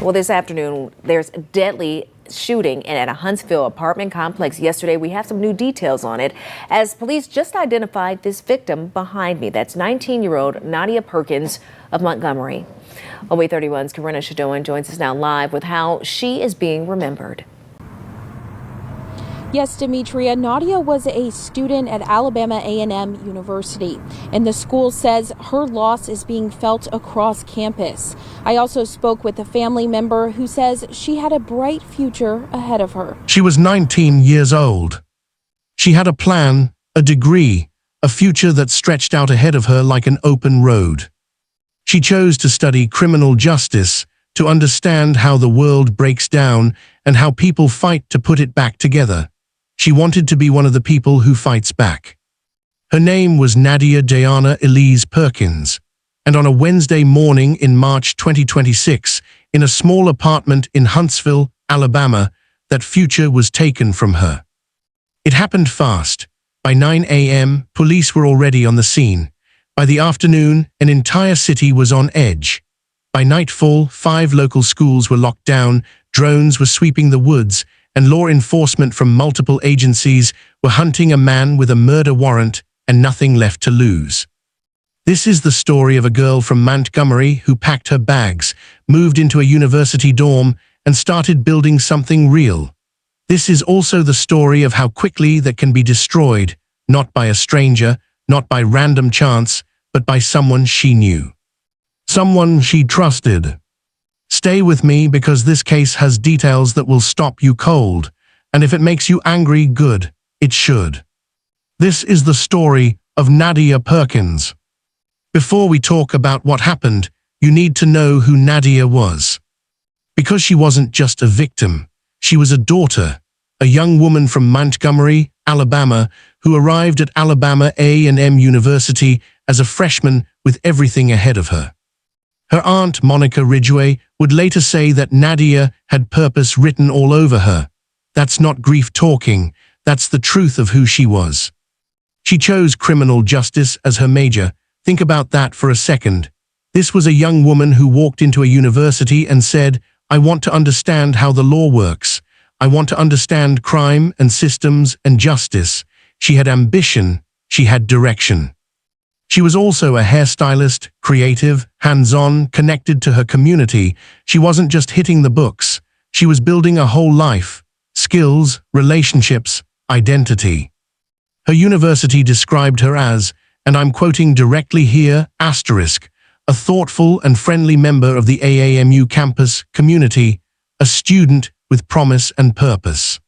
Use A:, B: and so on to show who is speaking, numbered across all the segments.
A: Well, this afternoon, there's a deadly shooting at a Huntsville apartment complex yesterday. We have some new details on it as police just identified this victim behind me. That's 19-year-old Nadia Perkins of Montgomery. OA 31's Corinna Shadoan joins us now live with how she is being remembered.
B: Yes, Demetria, Nadia was a student at Alabama A&M University, and the school says her loss is being felt across campus. I also spoke with a family member who says she had a bright future ahead of her.
C: She was 19 years old. She had a plan, a degree, a future that stretched out ahead of her like an open road. She chose to study criminal justice, to understand how the world breaks down and how people fight to put it back together. She wanted to be one of the people who fights back. Her name was Nadia Elise Perkins, and on a Wednesday morning in March 2026, in a small apartment in Huntsville, Alabama, that future was taken from her. It happened fast. By 9 a.m., police were already on the scene. By the afternoon, an entire city was on edge. By nightfall, 5 local schools were locked down, drones were sweeping the woods, and law enforcement from multiple agencies were hunting a man with a murder warrant and nothing left to lose. This is the story of a girl from Montgomery who packed her bags, moved into a university dorm, and started building something real. This is also the story of how quickly that can be destroyed, not by a stranger, not by random chance, but by someone she knew. Someone she trusted. Stay with me because this case has details that will stop you cold, and if it makes you angry, good, it should. This is the story of Nadia Perkins. Before we talk about what happened, you need to know who Nadia was. Because she wasn't just a victim, she was a daughter, a young woman from Montgomery, Alabama, who arrived at Alabama A&M University as a freshman with everything ahead of her. Her aunt, Monica Ridgway, would later say that Nadia had purpose written all over her. That's not grief talking, that's the truth of who she was. She chose criminal justice as her major. Think about that for a second. This was a young woman who walked into a university and said, I want to understand how the law works. I want to understand crime and systems and justice. She had ambition, she had direction. She was also a hairstylist, creative, hands-on, connected to her community. She wasn't just hitting the books. She was building a whole life, skills, relationships, identity. Her university described her as, and I'm quoting directly here, asterisk, a thoughtful and friendly member of the AAMU campus community, a student with promise and purpose.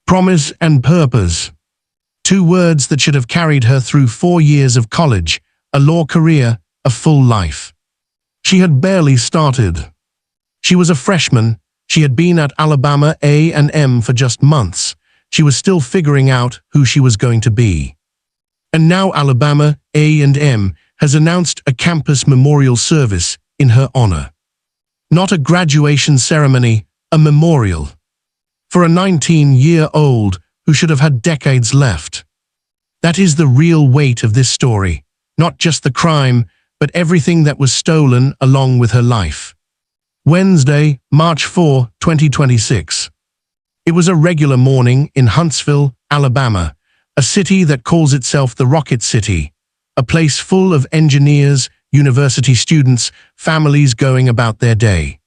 C: Promise and purpose. 2 words that should have carried her through 4 years of college, a law career, a full life. She had barely started. She was a freshman. She had been at Alabama A&M for just months. She was still figuring out who she was going to be. And now Alabama A&M has announced a campus memorial service in her honor. Not a graduation ceremony, a memorial. For a 19-year-old who should have had decades left. That is the real weight of this story, not just the crime, but everything that was stolen along with her life. Wednesday, March 4, 2026. It was a regular morning in Huntsville, Alabama, a city that calls itself the Rocket City, a place full of engineers, university students, families going about their day.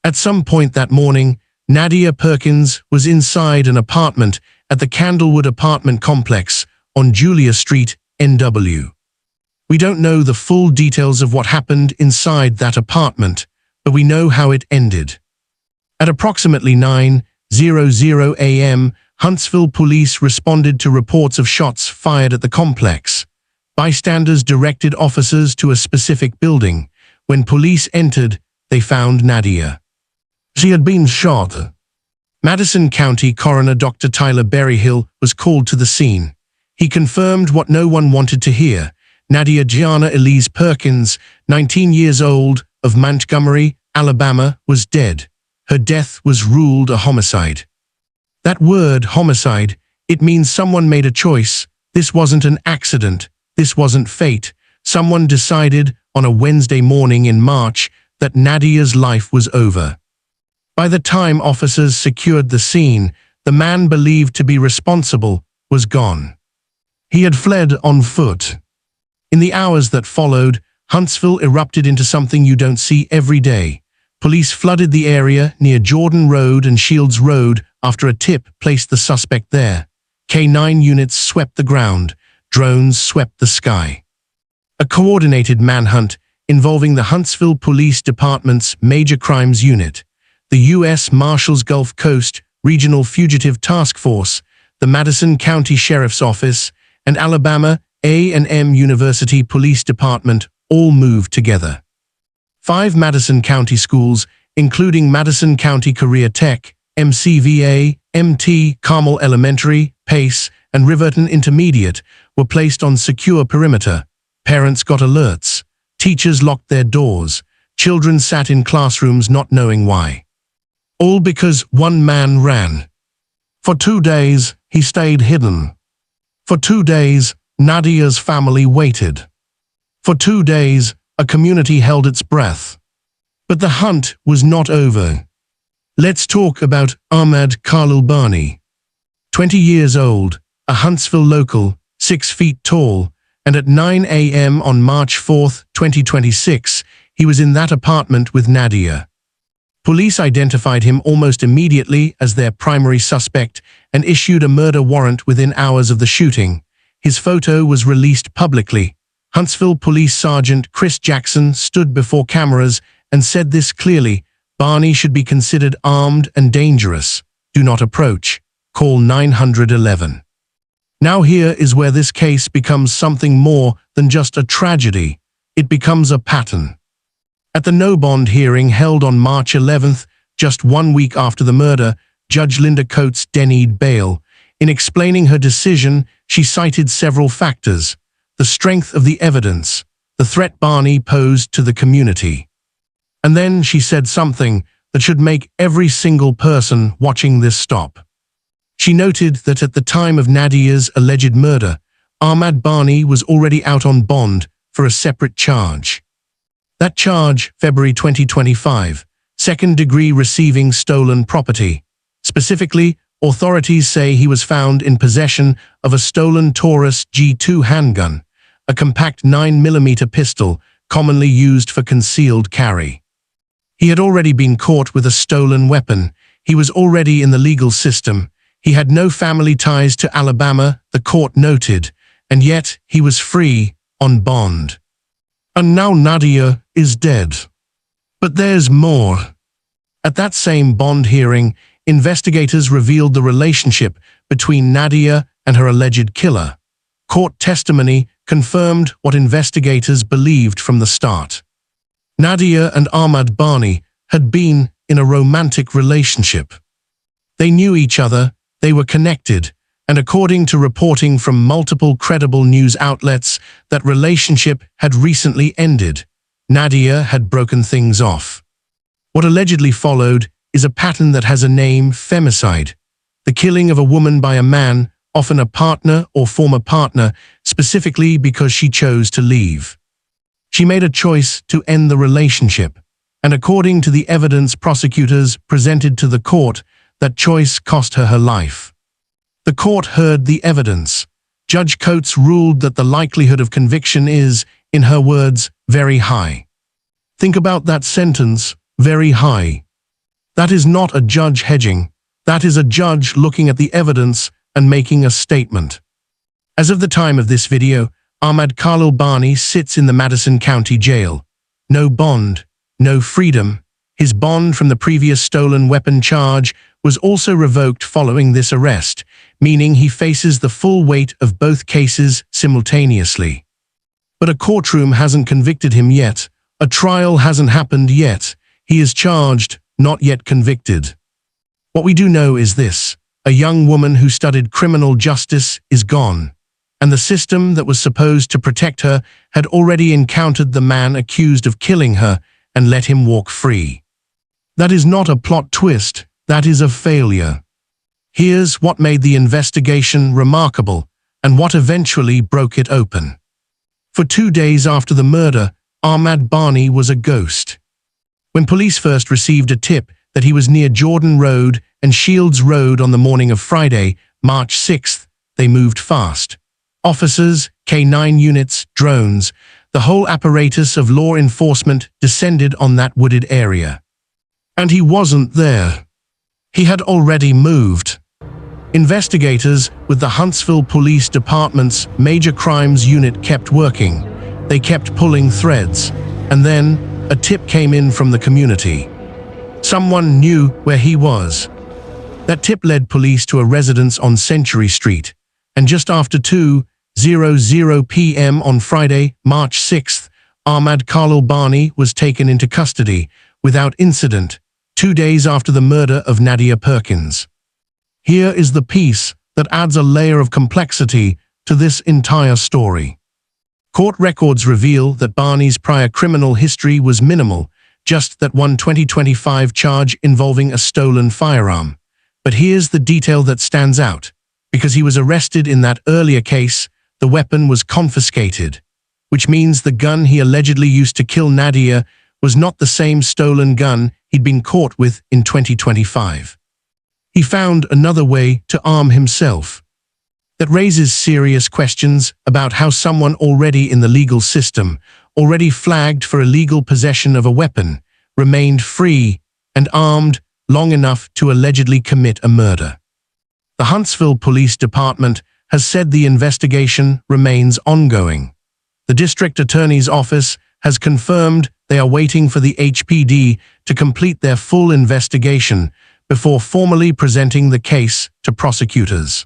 C: At some point that morning, Nadia Perkins was inside an apartment at the Candlewood apartment complex on Julia Street, NW. We don't know the full details of what happened inside that apartment, but we know how it ended. At approximately 9:00 a.m., Huntsville police responded to reports of shots fired at the complex. Bystanders directed officers to a specific building. When police entered, they found Nadia. She had been shot. Madison County Coroner Dr. Tyler Berryhill was called to the scene. He confirmed what no one wanted to hear. Nadia Elise Perkins, 19 years old, of Montgomery, Alabama, was dead. Her death was ruled a homicide. That word, homicide, it means someone made a choice. This wasn't an accident. This wasn't fate. Someone decided on a Wednesday morning in March that Nadia's life was over. By the time officers secured the scene, the man believed to be responsible was gone. He had fled on foot. In the hours that followed, Huntsville erupted into something you don't see every day. Police flooded the area near Jordan Road and Shields Road after a tip placed the suspect there. K-9 units swept the ground. Drones swept the sky. A coordinated manhunt involving the Huntsville Police Department's Major Crimes Unit, the U.S. Marshals Gulf Coast Regional Fugitive Task Force, the Madison County Sheriff's Office, and Alabama A&M University Police Department all moved together. 5 Madison County schools, including Madison County Career Tech, MCVA, MT, Carmel Elementary, Pace, and Riverton Intermediate, were placed on secure perimeter. Parents got alerts. Teachers locked their doors. Children sat in classrooms not knowing why. All because one man ran. For 2 days, he stayed hidden. For 2 days, Nadia's family waited. For 2 days, a community held its breath. But the hunt was not over. Let's talk about Ahmad Khalil Bani. 20 years old, a Huntsville local, 6 feet tall, and at 9 a.m. on March 4, 2026, he was in that apartment with Nadia. Police identified him almost immediately as their primary suspect and issued a murder warrant within hours of the shooting. His photo was released publicly. Huntsville Police Sergeant Chris Jackson stood before cameras and said this clearly: Barney should be considered armed and dangerous. Do not approach. Call 911. Now here is where this case becomes something more than just a tragedy. It becomes a pattern. At the no-bond hearing held on March 11th, just 1 week after the murder, Judge Linda Coates denied bail. In explaining her decision, she cited several factors: the strength of the evidence, the threat Barney posed to the community. And then she said something that should make every single person watching this stop. She noted that at the time of Nadia's alleged murder, Ahmad Bani was already out on bond for a separate charge. That charge, February 2025, second-degree receiving stolen property. Specifically, authorities say he was found in possession of a stolen Taurus G2 handgun, a compact 9mm pistol commonly used for concealed carry. He had already been caught with a stolen weapon. He was already in the legal system. He had no family ties to Alabama, the court noted, and yet he was free on bond. And now Nadia is dead. But there's more. At that same bond hearing, investigators revealed the relationship between Nadia and her alleged killer. Court testimony confirmed what investigators believed from the start. Nadia and Ahmad Bani had been in a romantic relationship. They knew each other, they were connected, and according to reporting from multiple credible news outlets, that relationship had recently ended. Nadia had broken things off. What allegedly followed is a pattern that has a name: femicide, the killing of a woman by a man, often a partner or former partner, specifically because she chose to leave. She made a choice to end the relationship, and according to the evidence prosecutors presented to the court, that choice cost her her life. The court heard the evidence. Judge Coates ruled that the likelihood of conviction is, in her words, very high. Think about that sentence, very high. That is not a judge hedging. That is a judge looking at the evidence and making a statement. As of the time of this video, Ahmad Khalil Bani sits in the Madison County Jail. No bond, no freedom. His bond from the previous stolen weapon charge was also revoked following this arrest, meaning he faces the full weight of both cases simultaneously. But a courtroom hasn't convicted him yet. A trial hasn't happened yet. He is charged, not yet convicted. What we do know is this: a young woman who studied criminal justice is gone, and the system that was supposed to protect her had already encountered the man accused of killing her and let him walk free. That is not a plot twist, that is a failure. Here's what made the investigation remarkable and what eventually broke it open. For 2 days after the murder, Ahmad Bani was a ghost. When police first received a tip that he was near Jordan Road and Shields Road on the morning of Friday, March 6th. They moved fast. Officers, K9 units, drones, the whole apparatus of law enforcement descended on that wooded area. And he wasn't there. He had already moved. Investigators with the Huntsville Police Department's Major Crimes Unit kept working. They kept pulling threads. And then a tip came in from the community. Someone knew where he was. That tip led police to a residence on Century Street. And just after 2:00 p.m. on Friday, March 6th, Ahmad Khalil Barney was taken into custody without incident, 2 days after the murder of Nadia Perkins. Here is the piece that adds a layer of complexity to this entire story. Court records reveal that Barney's prior criminal history was minimal, just that one 2025 charge involving a stolen firearm. But here's the detail that stands out. Because he was arrested in that earlier case, the weapon was confiscated, which means the gun he allegedly used to kill Nadia was not the same stolen gun he'd been caught with in 2025. He found another way to arm himself. That raises serious questions about how someone already in the legal system, already flagged for illegal possession of a weapon, remained free and armed long enough to allegedly commit a murder. The Huntsville Police Department has said the investigation remains ongoing. The district attorney's office has confirmed they are waiting for the HPD to complete their full investigation before formally presenting the case to prosecutors.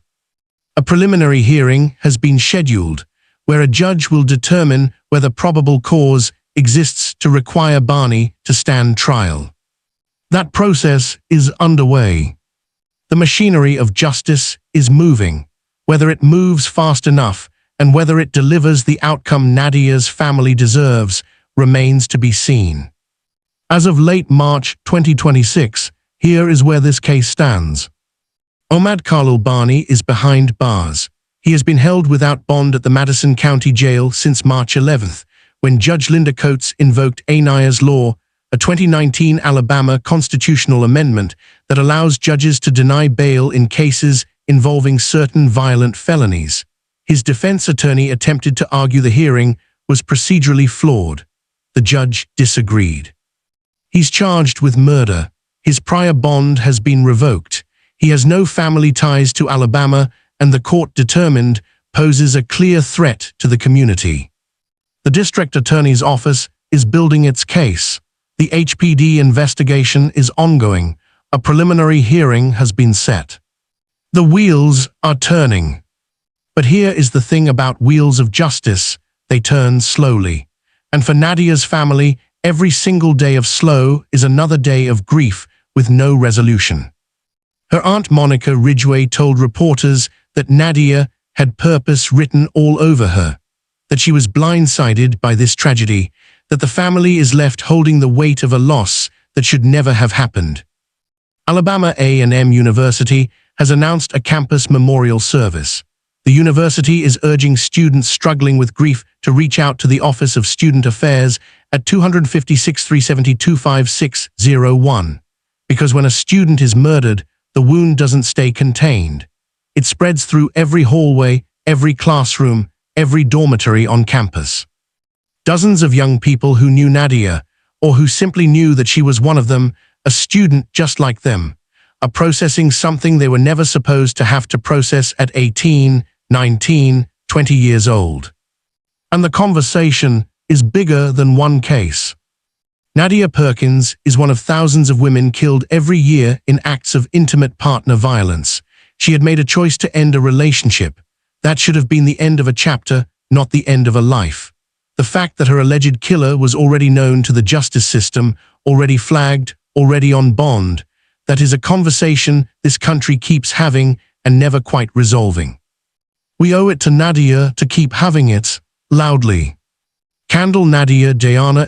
C: A preliminary hearing has been scheduled, where a judge will determine whether probable cause exists to require Barney to stand trial. That process is underway. The machinery of justice is moving. Whether it moves fast enough and whether it delivers the outcome Nadia's family deserves remains to be seen. As of late March 2026, here is where this case stands. Ahmad Khalil Barney is behind bars. He has been held without bond at the Madison County Jail since March 11th, when Judge Linda Coates invoked Aniah's Law, a 2019 Alabama constitutional amendment that allows judges to deny bail in cases involving certain violent felonies. His defense attorney attempted to argue the hearing was procedurally flawed. The judge disagreed. He's charged with murder. His prior bond has been revoked. He has no family ties to Alabama, and the court determined poses a clear threat to the community. The district attorney's office is building its case. The HPD investigation is ongoing. A preliminary hearing has been set. The wheels are turning. But here is the thing about wheels of justice: they turn slowly. And for Nadia's family, every single day of slow is another day of grief with no resolution. Her aunt Monica Ridgway told reporters that Nadia had purpose written all over her, that she was blindsided by this tragedy, that the family is left holding the weight of a loss that should never have happened. Alabama A&M University has announced a campus memorial service. The university is urging students struggling with grief to reach out to the Office of Student Affairs at 256-372-25601. Because when a student is murdered, the wound doesn't stay contained. It spreads through every hallway, every classroom, every dormitory on campus. Dozens of young people who knew Nadia, or who simply knew that she was one of them, a student just like them, are processing something they were never supposed to have to process at 18, 19, 20 years old. And the conversation is bigger than one case. Nadia Perkins is one of thousands of women killed every year in acts of intimate partner violence. She had made a choice to end a relationship. That should have been the end of a chapter, not the end of a life. The fact that her alleged killer was already known to the justice system, already flagged, already on bond, that is a conversation this country keeps having and never quite resolving. We owe it to Nadia to keep having it, loudly. Candle Nadia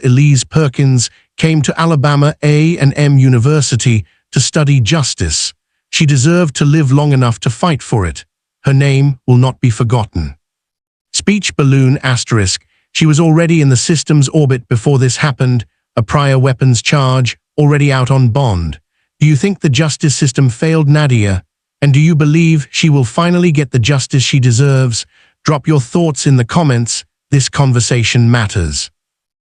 C: Elise Perkins came to Alabama A&M University to study justice. She deserved to live long enough to fight for it. Her name will not be forgotten. Speech balloon asterisk. She was already in the system's orbit before this happened, a prior weapons charge, already out on bond. Do you think the justice system failed Nadia? And do you believe she will finally get the justice she deserves? Drop your thoughts in the comments. This conversation matters.